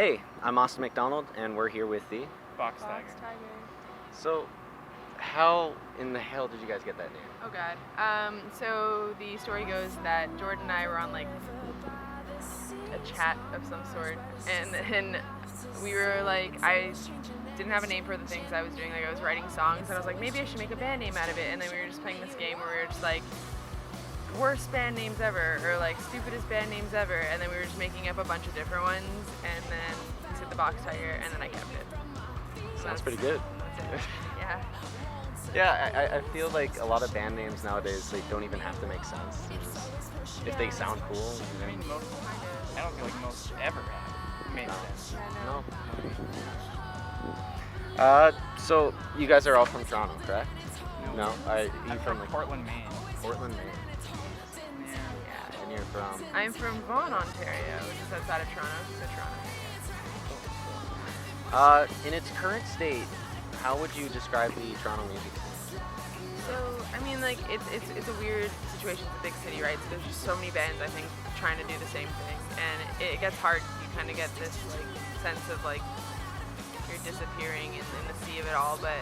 Hey, I'm Austin McDonald, and we're here with the... Box Fox Tiger. Tiger. So, how in the hell did you guys get that name? Oh God. So the story goes that Jordan and I were on like a chat of some sort, and then we were like, I didn't have a name for the things I was doing. Like I was writing songs, and I was like, maybe I should make a band name out of it. And then we were just playing this game where we were just like, worst band names ever, or like stupidest band names ever. And then we were just making up a bunch of different ones, and then we said the Box Tiger, and then I kept it. So Sounds pretty good. That's it. Yeah. Yeah, I feel like a lot of band names nowadays, they don't even have to make sense. If they sound cool. I mean, I don't feel like most ever have made No. sense. Yeah, No. So you guys are all from Toronto, correct? No. You I'm from like Portland, Maine. Portland, Maine, Yeah. and you're from. I'm from Vaughan, Ontario, which is outside of Toronto. So Toronto. In its current state, how would you describe the Toronto music scene? So I mean, like it's a weird situation. It's a big city, right? So there's just so many bands I think trying to do the same thing, and it gets hard. You kind of get this like sense of like you're disappearing in the sea of it all, but.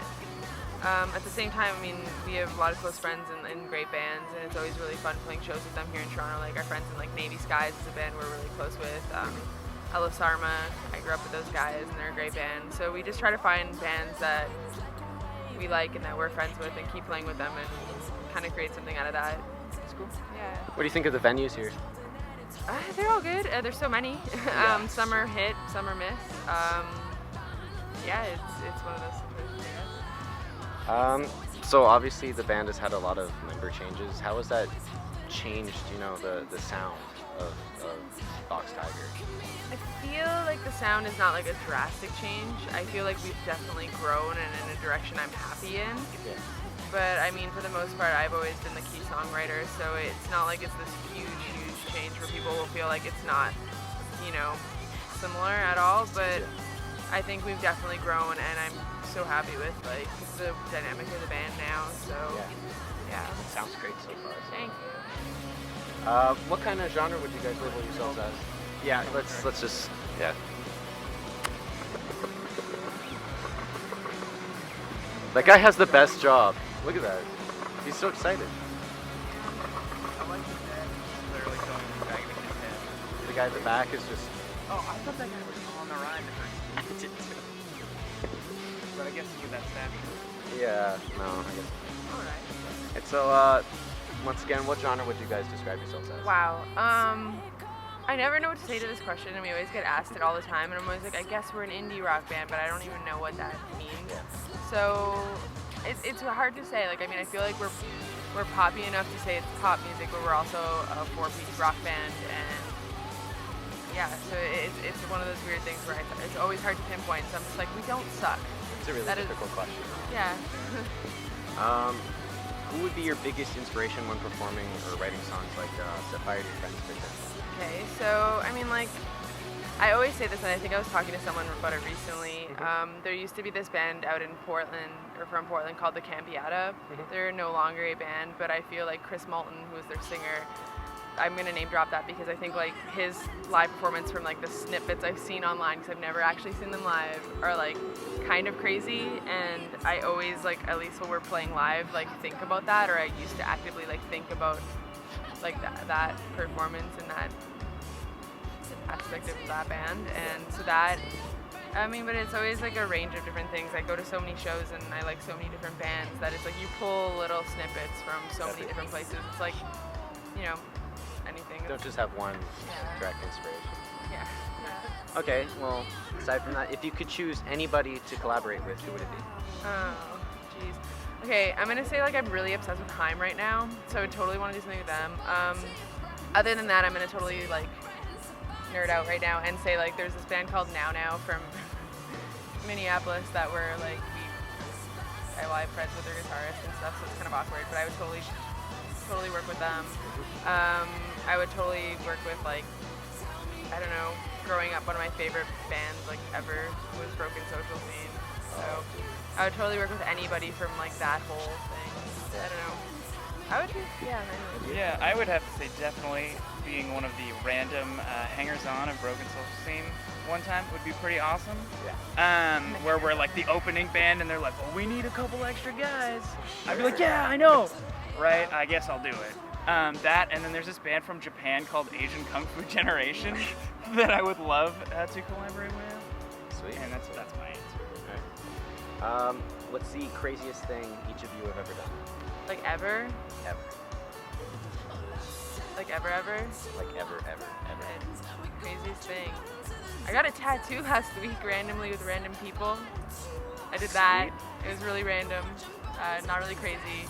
At the same time, I mean, we have a lot of close friends and great bands, and it's always really fun playing shows with them here in Toronto. Like our friends in like Navy Skies is a band we're really close with. Hello Sarma, I grew up with those guys, and they're a great band. So we just try to find bands that we like and that we're friends with, and keep playing with them, and kind of create something out of that. It's cool. Yeah. What do you think of the venues here? They're all good. There's so many. Yeah. Some are hit, some are miss. Yeah, it's one of those situations. So obviously the band has had a lot of member changes. How has that changed, the sound of Box Tiger? I feel like the sound is not like a drastic change. I feel like we've definitely grown and in a direction I'm happy in. Yeah. But I mean, for the most part, I've always been the key songwriter, so it's not like it's this huge change where people will feel like it's not, similar at all. But I think we've definitely grown, and I'm so happy with like the dynamic of the band now. So yeah. It sounds great so far. Thank you. What kind of genre would you guys label yourselves as? Yeah, let's just That guy has the best job. Look at that. He's so excited. I like his head. Literally showing him dragging his head. The guy at the back is just. Oh, I thought that guy was on the ride that I did too. But I guess with that stature. Yeah. No, I guess. Alright. And so, once again, what genre would you guys describe yourselves as? Wow. I never know what to say to this question, and we always get asked it all the time, and I'm always like, I guess we're an indie rock band, but I don't even know what that means. So it's hard to say. Like, I mean, I feel like we're poppy enough to say it's pop music, but we're also a 4-piece rock band, and yeah, so it's one of those weird things where it's always hard to pinpoint. So I'm just like, we don't suck. It's a really difficult question. Yeah. Who would be your biggest inspiration when performing or writing songs like Set Fire to Your Friends Picture? Okay, so I mean, like, I always say this, and I think I was talking to someone about it recently. There used to be this band out in Portland, or from Portland, called the Cambiata. They're no longer a band, but I feel like Chris Moulton, who is their singer, I'm gonna name drop that because I think like his live performance from like the snippets I've seen online, because I've never actually seen them live, are like kind of crazy, and I always like, at least when we're playing live, like think about that, or I used to actively like think about like that performance and that aspect of that band. And so that, I mean, but it's always like a range of different things. I go to so many shows and I like so many different bands that it's like you pull little snippets from so many different places. It's like, anything. Don't just have one direct inspiration. Yeah. Okay, well, aside from that, if you could choose anybody to collaborate with, who would it be? Oh, jeez. Okay, I'm gonna say like I'm really obsessed with Haim right now, so I would totally want to do something with them. Other than that, I'm gonna totally like nerd out right now and say like there's this band called Now Now from Minneapolis that we're like I have friends with their guitarist and stuff, so it's kind of awkward, but I would totally work with them. I would totally work with like, I don't know, growing up one of my favorite bands like ever was Broken Social Scene. So I would totally work with anybody from like that whole thing. I don't know. I would be, yeah, manually. Yeah, I would have to say definitely being one of the random hangers-on of Broken Social Scene one time would be pretty awesome. Yeah. Where we're like the opening band and they're like, well, we need a couple extra guys. I'd be like, yeah, I know. Right? I guess I'll do it. That, and then there's this band from Japan called Asian Kung Fu Generation that I would love to collaborate with. Sweet. And that's my answer. All right. What's the craziest thing each of you have ever done? Like ever? Ever. Like ever? Like ever. Craziest thing. I got a tattoo last week randomly with random people. I did that. It was really random. Not really crazy.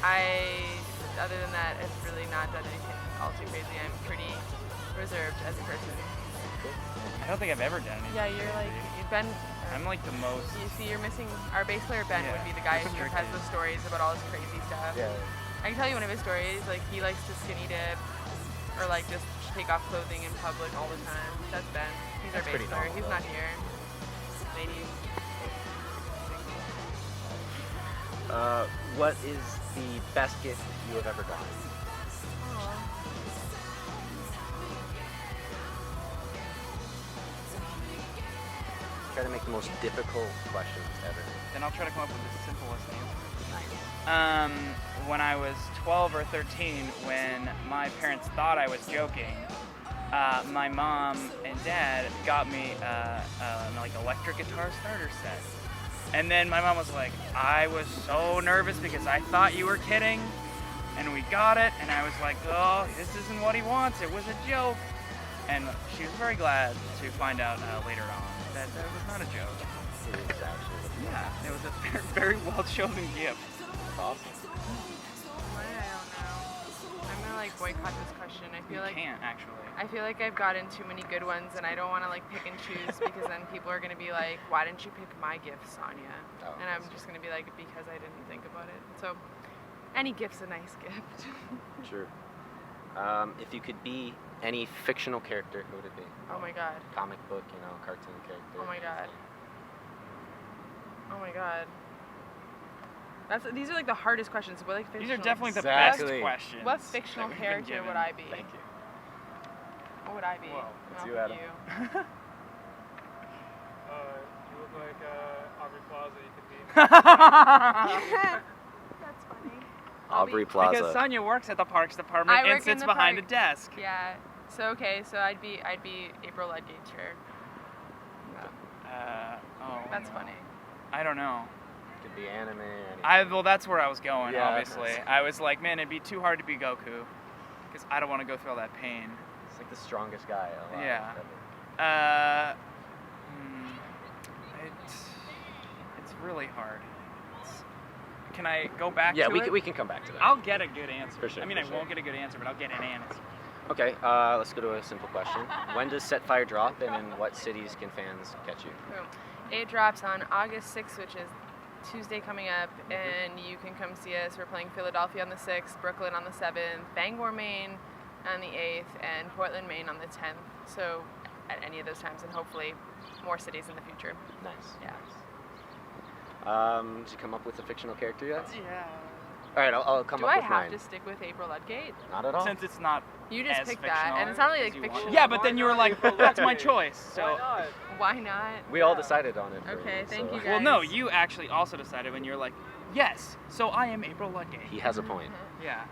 Other than that, I've really not done anything all too crazy. I'm pretty reserved as a person. I don't think I've ever done anything. Yeah, you're like, you've been. I'm like the most. You see, you're missing. Our bass player Ben would be the guy who has the stories about all his crazy stuff. Yeah. I can tell you one of his stories. Like he likes to skinny dip, or like just take off clothing in public all the time. That's Ben. He's our That's bass pretty player. normal, He's though. not here. Maybe. What is the best gift you have ever gotten? Try to make the most difficult questions ever. Then I'll try to come up with the simplest answer. Nice. When I was 12 or 13, when my parents thought I was joking, my mom and dad got me like electric guitar starter set. And then my mom was like, I was so nervous because I thought you were kidding. And we got it, and I was like, oh, this isn't what he wants. It was a joke. And she was very glad to find out later on that that was not a joke. It is actually. Yeah, it was a very well-chosen gift. Awesome. Why? I don't know. I'm gonna like boycott this question. I feel You like can't, actually. I feel like I've gotten too many good ones, and I don't want to like pick and choose because then people are gonna be like, "Why didn't you pick my gift, Sonia?" Oh, And I'm just gonna be like, "Because I didn't think about it." So, any gift's a nice gift. Sure. If you could be any fictional character, who would it be? Oh my god. Comic book, cartoon character. Oh my god. anything. Oh my god. These are like the hardest questions. What like These fictional? are definitely the Exactly. best questions. What fictional that we've been character given. would I be? Thank you. What would I be? Whoa, it's I'll you, pick Adam. you. You look like Aubrey Plaza. You could be. That's funny. I'll Aubrey be- Plaza. Because Sonia works at the Parks Department I and work in sits the behind park. a desk. Yeah. So okay. So I'd be April Ludgate, sure. Oh, That's no. funny. I don't know. Could be anime or anything. Well, that's where I was going. Yeah, Obviously, that's- I was like, man, it'd be too hard to be Goku, because I don't want to go through all that pain. It's like the strongest guy alive. Yeah. ever. It's really hard. Can I go back Yeah, to it? we can come back to that. I'll get a good answer. For sure, I mean, for I sure. won't get a good answer, but I'll get an answer. Okay, let's go to a simple question. When does Set Fire drop, and in what cities can fans catch you? Boom. It drops on August 6th, which is Tuesday coming up, and you can come see us. We're playing Philadelphia on the 6th, Brooklyn on the 7th, Bangor, Maine on the 8th, and Portland, Maine on the 10th. So at any of those times, and hopefully more cities in the future. Nice. Yeah. Did you come up with a fictional character yet? Yeah. All right, I'll come Do up I with have mine. to stick with April Ludgate? Not at all. Since it's not. You just As picked that, fictional and it's not really as like you want. fictional. Yeah, but then you were like, that's my choice. So. Why not? Why not? We all decided on it. for Okay, you, thank so- you, Well, no, guys. you actually also decided when you were like, yes, so I am April Ludgate. He has a point. Yeah.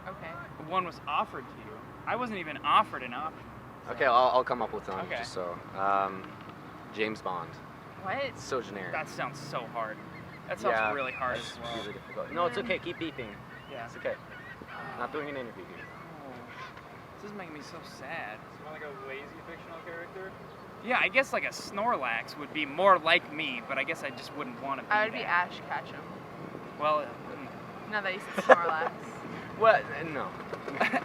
Okay. One was offered to you. I wasn't even offered an option. Okay, I'll come up with one. Okay. Just so. James Bond. What? It's so generic. That sounds so hard. That sounds yeah, really hard that's as well. really difficult. No, it's okay. Keep beeping. Yeah. It's okay. Not doing an interview here. Oh, this is making me so sad. You want like a lazy fictional character? Yeah, I guess like a Snorlax would be more like me, but I guess I just wouldn't want to be I would be that. Ash Ketchum. Well, Now that you said Snorlax. What? No.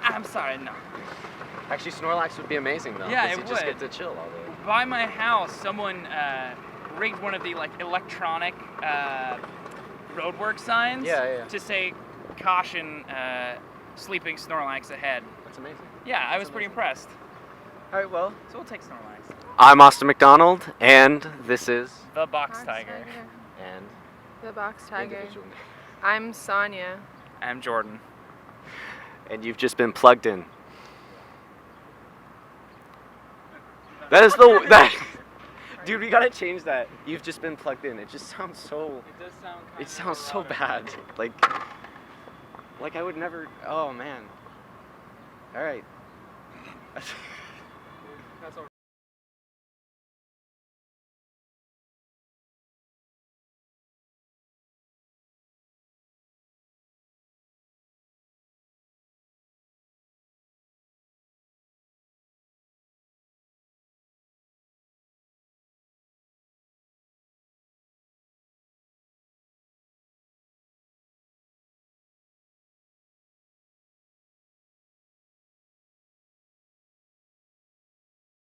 I'm sorry, no. Actually, Snorlax would be amazing though. Yeah, 'cause it you just would. get to chill all day. By my house, someone rigged one of the like electronic roadwork signs Yeah. to say caution, sleeping Snorlax ahead. That's amazing. Yeah, I was pretty impressed. All right, well. So we'll take Snorlax. I'm Austin McDonald, and this is The Box Tiger. and The Box Tiger. individual name. I'm Sonia. I'm Jordan. And you've just been plugged in. That is the that. Dude, we gotta change that. You've just been plugged in. It just sounds so. It does sound It sounds so bad. Like I would never. Oh man. All right.